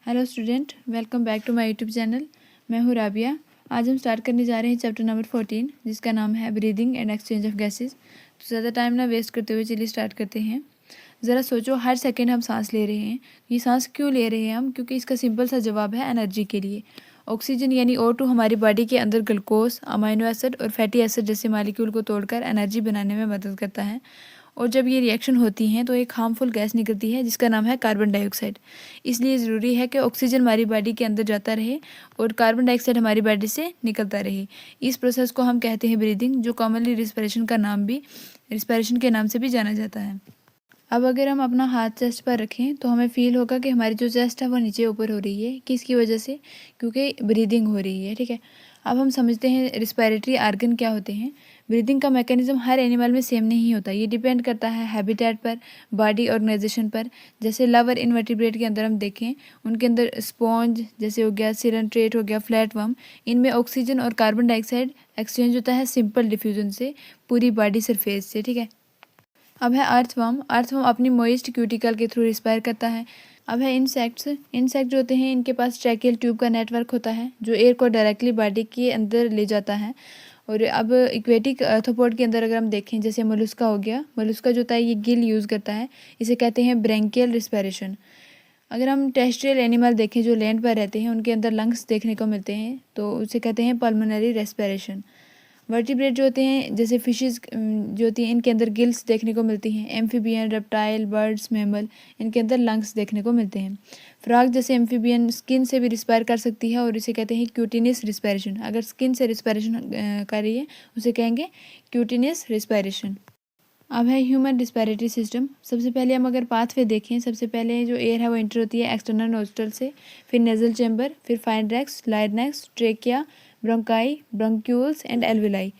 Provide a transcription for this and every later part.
Hello student, welcome back to my YouTube channel. मैं हूँ राबिया। आज हम स्टार्ट करने जा रहे हैं चैप्टर नंबर 14, जिसका नाम है breathing and exchange of gases. तो ज़्यादा टाइम ना वेस्ट करते हुए चलिए स्टार्ट करते हैं। ज़रा सोचो, हर सेकंड हम सांस ले रहे हैं। ये सांस क्यों ले रहे हैं हम? क्योंकि इसका सिंपल सा जवाब है एनर्जी के लिए। ऑक्सीजन यानी O2 हमारी बॉडी के अंदर ग्लूकोज, अमाइनो एसिड और फैटी एसिड जैसे मालिक्यूल को तोड़कर एनर्जी बनाने में मदद करता है। और जब ये रिएक्शन होती हैं तो एक हार्मफुल गैस निकलती है जिसका नाम है कार्बन डाइऑक्साइड। इसलिए ज़रूरी है कि ऑक्सीजन हमारी बॉडी के अंदर जाता रहे और कार्बन डाइऑक्साइड हमारी बॉडी से निकलता रहे। इस प्रोसेस को हम कहते हैं ब्रीदिंग, जो कॉमनली रिस्पिरेशन के नाम से भी जाना जाता है। अब अगर हम अपना हाथ चेस्ट पर रखें तो हमें फील होगा कि हमारी जो चेस्ट है वो नीचे ऊपर हो रही है। किसकी वजह से? क्योंकि ब्रीदिंग हो रही है। ठीक है, अब हम समझते हैं रिस्पिरेटरी आर्गन क्या होते हैं। ब्रीदिंग का मैकेनिज्म हर एनिमल में सेम नहीं होता। ये डिपेंड करता है हैबिटेट पर, बॉडी ऑर्गेनाइजेशन पर। जैसे लवर इनवर्टिब्रेट के अंदर हम देखें, उनके अंदर स्पॉन्ज जैसे हो गया, सिरेंट्रेट हो गया, फ्लैटवर्म, इनमें ऑक्सीजन और कार्बन डाइऑक्साइड एक्सचेंज होता है सिंपल डिफ्यूजन से पूरी बॉडी सरफेस से। ठीक है, अब है अर्थवर्म। अर्थवर्म अपनी मोइस्ट क्यूटिकल के थ्रू रिस्पायर करता है। अब है इंसेक्ट्स। इंसेक्ट जो होते हैं, इनके पास ट्रैकियल ट्यूब का नेटवर्क होता है जो एयर को डायरेक्टली बॉडी के अंदर ले जाता है। और अब इक्वेटिक आर्थ्रोपोड के अंदर अगर हम देखें, जैसे मोलस्का हो गया, मोलस्का जो होता है ये गिल यूज़ करता है। इसे कहते हैं ब्रेंकियल रिस्पिरेशन। अगर हम टेरेस्ट्रियल एनिमल देखें जो लैंड पर रहते हैं, उनके अंदर लंग्स देखने को मिलते हैं, तो उसे कहते हैं पल्मोनरी रेस्पिरेशन। वर्टिब्रेट जो होते हैं, जैसे फिशेस जो होती हैं, इनके अंदर गिल्स देखने को मिलती हैं। एम्फीबियन, रेप्टाइल, बर्ड्स, मैमल, इनके अंदर लंग्स देखने को मिलते हैं। फ्रॉग जैसे एम्फीबियन स्किन से भी रिस्पायर कर सकती है और इसे कहते हैं क्यूटिनियस रिस्पायरेशन। अगर स्किन से रिस्पायरेशन कर रही है उसे कहेंगे क्यूटिनियस रिस्पायरेशन। अब है ह्यूमन रिस्पिरेटरी सिस्टम। सबसे पहले हम अगर पाथवे देखें, सबसे पहले जो एयर है वो एंटर होती है एक्सटर्नल नोस्ट्रल से, फिर नेजल चैम्बर, फिर pharynx, larynx, trachea, bronchi, bronchioles and alveoli.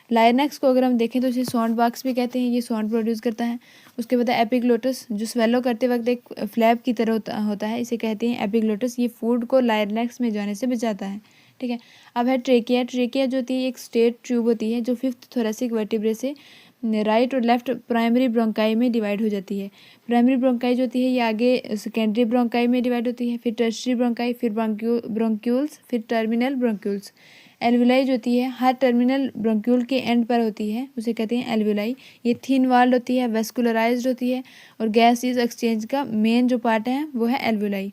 Larynx को अगर हम देखें तो इसे साउंड बॉक्स भी कहते हैं, ये साउंड प्रोड्यूस करता है। उसके बाद एपिग्लोटस, जो स्वेलो करते वक्त एक फ्लैप की तरह होता है, इसे कहते हैं एपिग्लोटस। ये फूड को लायरनेक्स में जाने से बचाता है। ठीक है, अब है ट्रेकिया। ट्रेकिया जो होती है एक स्ट्रेट ट्यूब होती है जो 5th थोरेसिक वर्टिब्रे से राइट और लेफ्ट प्राइमरी ब्रोंकाई में डिवाइड हो जाती है। प्राइमरी ब्रोंकाई जो होती है ये आगे सेकेंडरी ब्रोंकाई में डिवाइड होती है, फिर टर्शरी ब्रोंकाई, फिर ब्रोंक्यूल्स, फिर टर्मिनल ब्रोंक्यूल्स। एल्वुलाई जो होती है हर टर्मिनल ब्रोंक्यूल के एंड पर होती है, उसे कहते हैं एल्वुलाई। ये थिन वाल्ड होती है, वेस्कुलराइज्ड होती है और गैस इज एक्सचेंज का मेन जो पार्ट है वो है एल्वुलाई।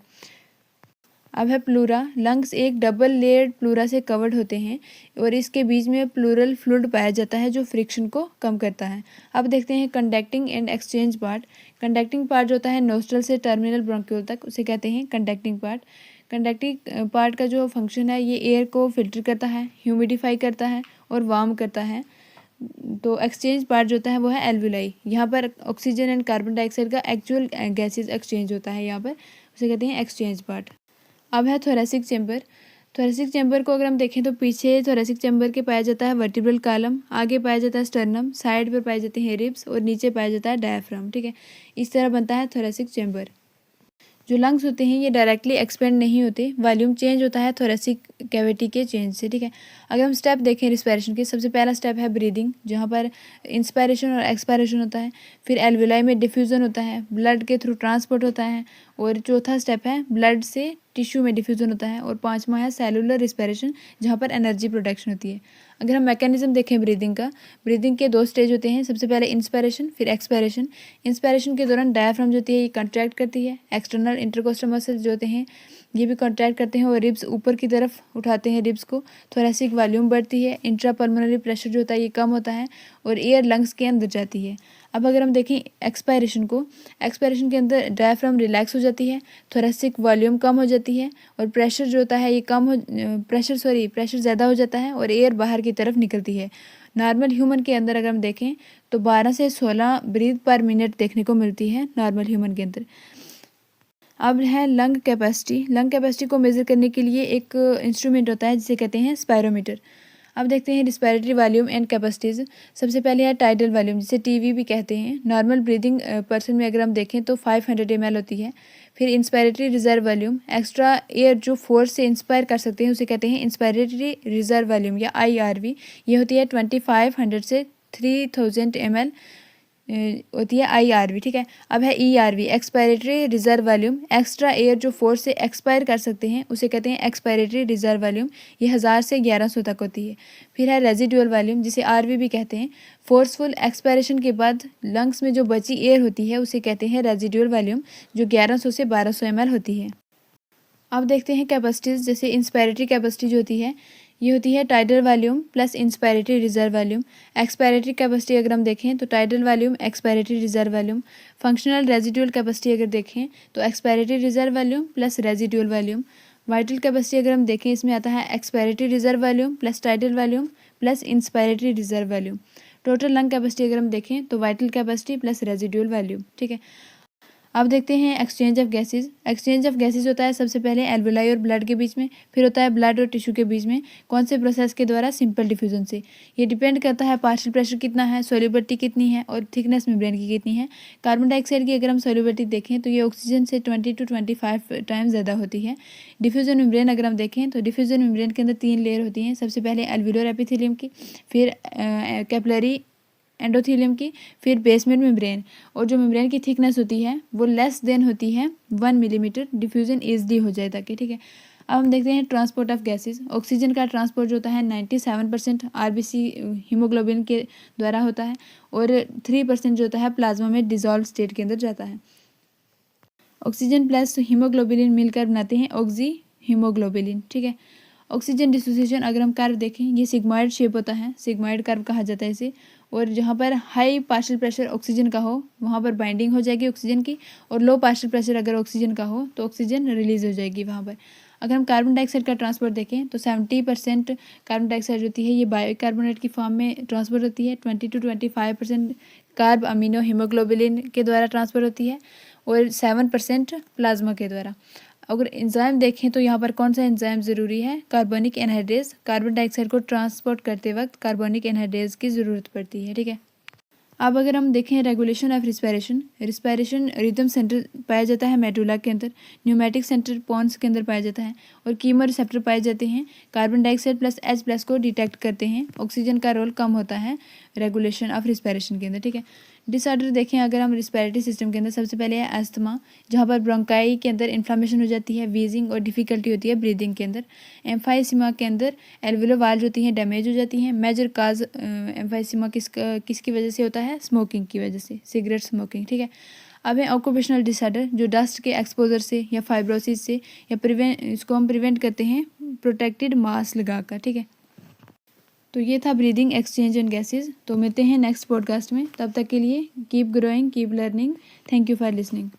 अब है प्लूरा। लंग्स एक डबल लेयर्ड प्लूरा से कवर्ड होते हैं और इसके बीच में प्लूरल फ्लूइड पाया जाता है जो फ्रिक्शन को कम करता है। अब देखते हैं conducting and exchange part. Conducting part जो होता है नोस्ट्रल से टर्मिनल ब्रोंक्यूल तक, उसे कहते हैं कंडक्टिंग पार्ट। कंडक्टिंग पार्ट का जो फंक्शन है ये एयर को फिल्टर करता है, ह्यूमिडिफाई करता है और वार्म करता है। तो एक्सचेंज पार्ट जो होता है वो है एल्वुलाई। यहाँ पर ऑक्सीजन एंड कार्बन डाइऑक्साइड का एक्चुअल गैसेज एक्सचेंज होता है, यहाँ पर उसे कहते हैं एक्सचेंज पार्ट। अब है थोरेसिक चैम्बर। थोरेसिक चैम्बर को अगर हम देखें तो पीछे थोरेसिक चैम्बर के पाया जाता है वर्टिब्रल कॉलम, आगे पाया जाता है स्टर्नम, साइड पर पाए जाते हैं रिब्स और नीचे पाया जाता है डायफ्राम। ठीक है, इस तरह बनता है थोरेसिक चैम्बर। जो लंग्स होते हैं ये डायरेक्टली एक्सपेंड नहीं होते, वॉल्यूम चेंज होता है थोरेसिक कैविटी के चेंज से। ठीक है, अगर हम स्टेप देखें रिस्पिरेशन के, सबसे पहला स्टेप है ब्रीदिंग, जहाँ पर इंस्पायरेशन और एक्सपायरेशन होता है। फिर एल्वुलाई में डिफ्यूज़न होता है, ब्लड के थ्रू ट्रांसपोर्ट होता है। और चौथा स्टेप है ब्लड से टिश्यू में डिफ्यूज़न होता है। और पाँचवा है सेलुलर रिस्पिरेशन, जहाँ पर एनर्जी प्रोडक्शन होती है। अगर हम मैकेनिज्म देखें ब्रीदिंग का, ब्रीदिंग के 2 स्टेज होते हैं। सबसे पहले इंस्पायरेशन, फिर एक्सपायरेशन। इंस्पायरेशन के दौरान डायफ्राम जो होती है ये कॉन्ट्रैक्ट करती है। एक्सटर्नल इंटरकोस्टल मसल्स जो होते हैं ये भी कॉन्ट्रैक्ट करते हैं और रिब्स ऊपर की तरफ उठाते हैं रिब्स को। थोरेसिक वॉल्यूम बढ़ती है, इंट्रापल्मोनरी प्रेशर जो होता है ये कम होता है और एयर लंग्स के अंदर जाती है। अब अगर हम देखें एक्सपायरेशन को, एक्सपायरेशन के अंदर डायफ्राम रिलैक्स हो जाती है, थोरेसिक वॉल्यूम कम हो जाती है और प्रेशर जो होता है ये प्रेशर ज़्यादा हो जाता है और एयर बाहर की तरफ निकलती है। नॉर्मल ह्यूमन के अंदर अगर हम देखें तो 12 से 16 ब्रीथ पर मिनट देखने को मिलती है नॉर्मल ह्यूमन के अंदर। अब है लंग कैपेसिटी। लंग कैपेसिटी को मेज़र करने के लिए एक इंस्ट्रूमेंट होता है जिसे कहते हैं स्पायरोमीटर। अब देखते हैं रिस्पिरेटरी वॉल्यूम एंड कैपेसिटीज़। सबसे पहले है टाइडल वॉल्यूम, जिसे टीवी भी कहते हैं। नॉर्मल ब्रीदिंग पर्सन में अगर हम देखें तो 500 ml होती है। फिर inspiratory reserve volume, extra air जो फोर्स से इंस्पायर कर सकते हैं उसे कहते हैं इंस्पायरेटरी रिजर्व वॉल्यूम या IRV। ये होती है 2500 से 3000 ml। होती है IRV, ठीक है। अब है ERV, expiratory reserve volume. Extra air जो फोर्स से एक्सपायर कर सकते हैं उसे कहते हैं एक्सपायरेटरी रिजर्व वॉल्यूम। ये 1000 से 1100 तक होती है। फिर है रेजिडुअल वॉल्यूम, जिसे RV भी कहते हैं। फोर्सफुल एक्सपायरेशन के बाद लंग्स में जो बची एयर होती है उसे कहते हैं रेजिडुअल वॉल्यूम, जो 1100 से 1200 ml होती है। अब देखते हैं कैपेसिटीज़। जैसे इंस्पायरेटरी कैपेसिटी जो होती है ये होती है tidal volume plus inspiratory reserve volume. Expiratory capacity अगर हम देखें तो tidal volume, expiratory reserve volume. Functional residual capacity अगर देखें तो expiratory reserve volume plus residual volume. Vital capacity अगर हम देखें इसमें आता है expiratory reserve volume plus tidal volume plus inspiratory reserve volume. Total lung capacity अगर हम देखें तो vital capacity plus residual volume, ठीक है। अब देखते हैं exchange of gases. Exchange of gases होता है सबसे पहले एल्वेलाई और ब्लड के बीच में, फिर होता है ब्लड और टिश्यू के बीच में। कौन से प्रोसेस के द्वारा? सिंपल डिफ्यूजन से। ये डिपेंड करता है पार्शियल प्रेशर कितना है, सोल्युबिलिटी कितनी है और थिकनेस मेम्ब्रेन की कितनी है। कार्बन डाइऑक्साइड की अगर हम सोल्युबिलिटी देखें तो ये ऑक्सीजन से 20 to 25 टाइम्स ज़्यादा होती है। डिफ्यूजन मेम्ब्रेन अगर हम देखें तो डिफ्यूजन मेम्ब्रेन के अंदर 3 लेयर होती हैं। सबसे पहले एल्वियोलर एपिथेलियम की, फिर कैपिलरी एंडोथेलियम की, फिर बेसमेंट मेम्ब्रेन। और जो मेम्ब्रेन की थिकनेस होती है वो लेस देन होती है 1 मिलीमीटर। डिफ्यूजन ईजली हो जाए ताकि, ठीक है। अब हम देखते हैं ट्रांसपोर्ट ऑफ गैसेस। ऑक्सीजन का ट्रांसपोर्ट जो होता है 97% RBC हीमोग्लोबिन के द्वारा होता है और 3% जो होता है प्लाज्मा में डिजॉल्व स्टेट के अंदर जाता है। ऑक्सीजन प्लस हीमोग्लोबिन मिलकर बनाते हैं ऑक्सी हीमोग्लोबिन, ठीक है। ऑक्सीजन डिसोसिएशन अगर हम कर्व देखें ये सिग्मॉइड शेप होता है, सिग्मॉइड कर्व कहा जाता है इसे। और जहाँ पर हाई पार्शियल प्रेशर ऑक्सीजन का हो वहाँ पर बाइंडिंग हो जाएगी ऑक्सीजन की, और लो पार्शियल प्रेशर अगर ऑक्सीजन का हो तो ऑक्सीजन रिलीज हो जाएगी वहाँ पर। अगर हम कार्बन डाइऑक्साइड का ट्रांसपोर्ट देखें तो 70% कार्बन डाइऑक्साइड होती है ये बायोकार्बोनेट की फॉर्म में ट्रांसपोर्ट होती है। 20 to 25% कार्ब अमीनो हीमोग्लोबिन के द्वारा ट्रांसफर होती है और 7% प्लाज्मा के द्वारा। अगर एंजाइम देखें तो यहाँ पर कौन सा एंजाइम ज़रूरी है? Carbonic anhydrase. कार्बन डाइऑक्साइड को ट्रांसपोर्ट करते वक्त कार्बोनिक एनहाइड्रेज की ज़रूरत पड़ती है, ठीक है। अब अगर हम देखें regulation of respiration, respiration rhythm centre पाया जाता है मेडुला के अंदर, न्यूमेटिक सेंटर पॉन्स के अंदर पाया जाता है, और कीमो रिसेप्टर पाए जाते हैं। कार्बन डाइऑक्साइड प्लस H+ को डिटेक्ट करते हैं। ऑक्सीजन का रोल कम होता है रेगुलेशन ऑफ रिस्पायरेशन के अंदर, ठीक है। डिसऑर्डर देखें अगर हम रिस्पायरेटरी सिस्टम के अंदर, सबसे पहले है अस्थमा, जहाँ पर ब्रोंकाई के अंदर इन्फ्लामेशन हो जाती है, वीजिंग और डिफिकल्टी होती है ब्रीदिंग के अंदर। एम्फाइसीमा के अंदर एल्वेलोवाल्व होती हैं डैमेज हो जाती हैं। मेजर काज एम्फाइसीमा किसकी वजह से होता है? स्मोकिंग की वजह से, सिगरेट स्मोकिंग, ठीक है। अब है ऑक्यूपेशनल डिसऑर्डर, जो डस्ट के एक्सपोजर से या फाइब्रोसिस से या इसको हम प्रिवेंट करते हैं प्रोटेक्टेड मास्क लगाकर, ठीक है। तो ये था ब्रीदिंग, एक्सचेंज एंड गैसेज। तो मिलते हैं नेक्स्ट पॉडकास्ट में, तब तक के लिए keep growing, keep learning. Thank you for listening.